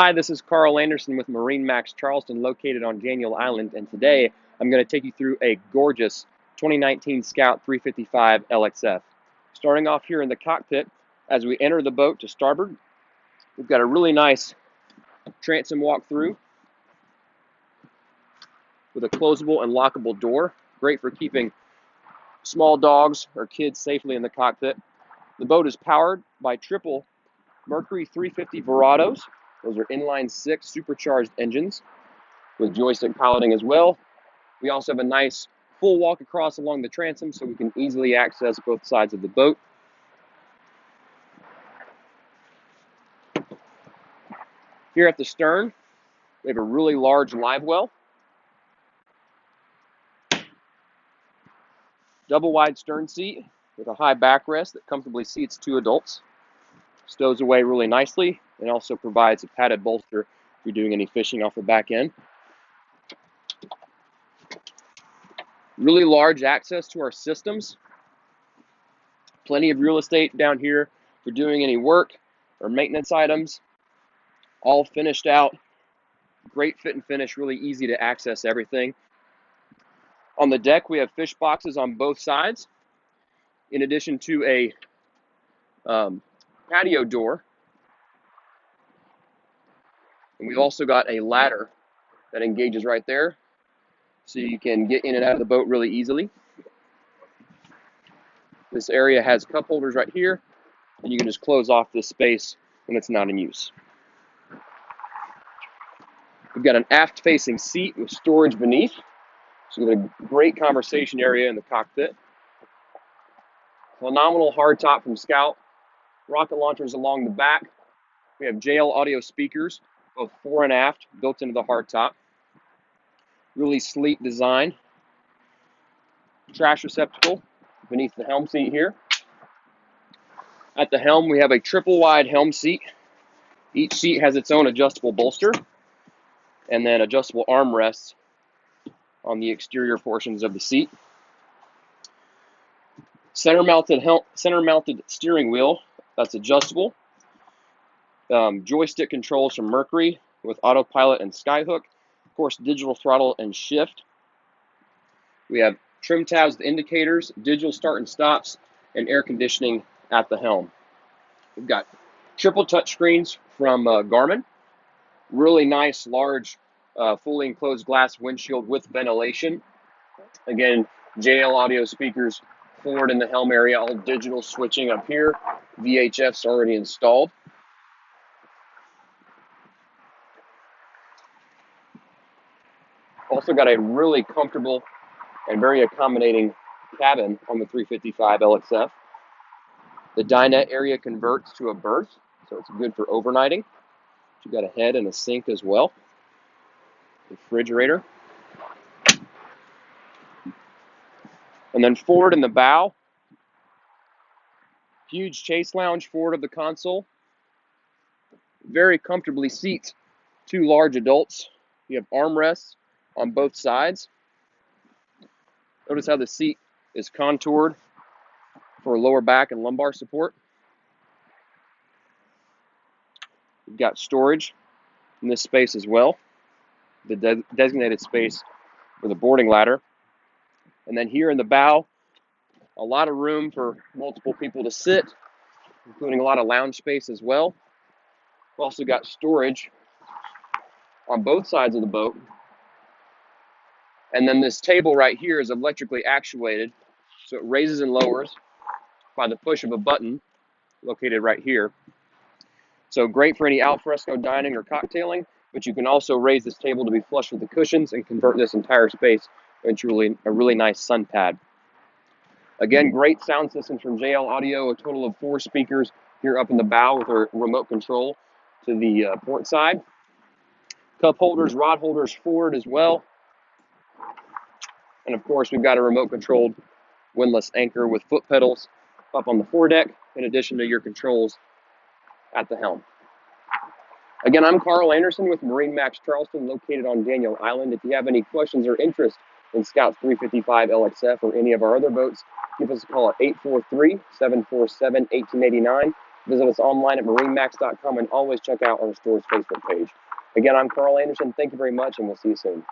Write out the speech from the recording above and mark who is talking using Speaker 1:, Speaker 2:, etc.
Speaker 1: Hi, this is Carl Anderson with MarineMax Charleston, located on Daniel Island, and today I'm going to take you through a gorgeous 2019 Scout 355 LXF. Starting off here in the cockpit, as we enter the boat to starboard, we've got a really nice transom walk-through with a closable and lockable door, great for keeping small dogs or kids safely in the cockpit. The boat is powered by triple Mercury 350 Verados. Those are inline 6 supercharged engines with joystick piloting as well. We also have a nice full walk across along the transom so we can easily access both sides of the boat. Here at the stern, we have a really large live well, double wide stern seat with a high backrest that comfortably seats 2 adults. Stows away really nicely and also provides a padded bolster if you're doing any fishing off the back end. Really large access to our systems. Plenty of real estate down here for doing any work or maintenance items. All finished out. Great fit and finish, really easy to access everything. On the deck, we have fish boxes on both sides, in addition to a patio door. And we've also got a ladder that engages right there, so you can get in and out of the boat really easily. This area has cup holders right here, and you can just close off this space when it's not in use. We've got an aft-facing seat with storage beneath, so we've got a great conversation area in the cockpit. Phenomenal hardtop from Scout. Rocket launchers along the back. We have JL audio speakers, both fore and aft, built into the hardtop. Really sleek design. Trash receptacle beneath the helm seat here. At the helm, we have a triple wide helm seat. Each seat has its own adjustable bolster and then adjustable armrests on the exterior portions of the seat. Center mounted steering wheel that's adjustable. Joystick controls from Mercury with autopilot and skyhook. Of course, digital throttle and shift. We have trim tabs with indicators, digital start and stops, and air conditioning at the helm. We've got triple touch screens from Garmin. Really nice, large, fully enclosed glass windshield with ventilation. Again, JL audio speakers forward in the helm area, all digital switching up here. VHF's already installed. Also got a really comfortable and very accommodating cabin on the 355 LXF. The dinette area converts to a berth, so it's good for overnighting. You've got a head and a sink as well. Refrigerator. And then forward in the bow, huge chase lounge forward of the console. Very comfortably seats 2 large adults. You have armrests on both sides. Notice how the seat is contoured for lower back and lumbar support. You've got storage in this space as well, the designated space for the boarding ladder. And then here in the bow, a lot of room for multiple people to sit, including a lot of lounge space as well. We've also got storage on both sides of the boat. And then this table right here is electrically actuated, so it raises and lowers by the push of a button located right here. So great for any alfresco dining or cocktailing, but you can also raise this table to be flush with the cushions and convert this entire space into a really nice sun pad. Again, great sound systems from JL Audio, a total of 4 speakers here up in the bow with our remote control to the port side. Cup holders, rod holders forward as well. And of course, we've got a remote controlled windlass anchor with foot pedals up on the foredeck, in addition to your controls at the helm. Again, I'm Carl Anderson with MarineMax Charleston, located on Daniel Island. If you have any questions or interest in Scout 355 LXF or any of our other boats, give us a call at 843-747-1889 Visit us online at MarineMax.com and always check out our store's Facebook page. Again, I'm Carl Anderson. Thank you very much, and we'll see you soon.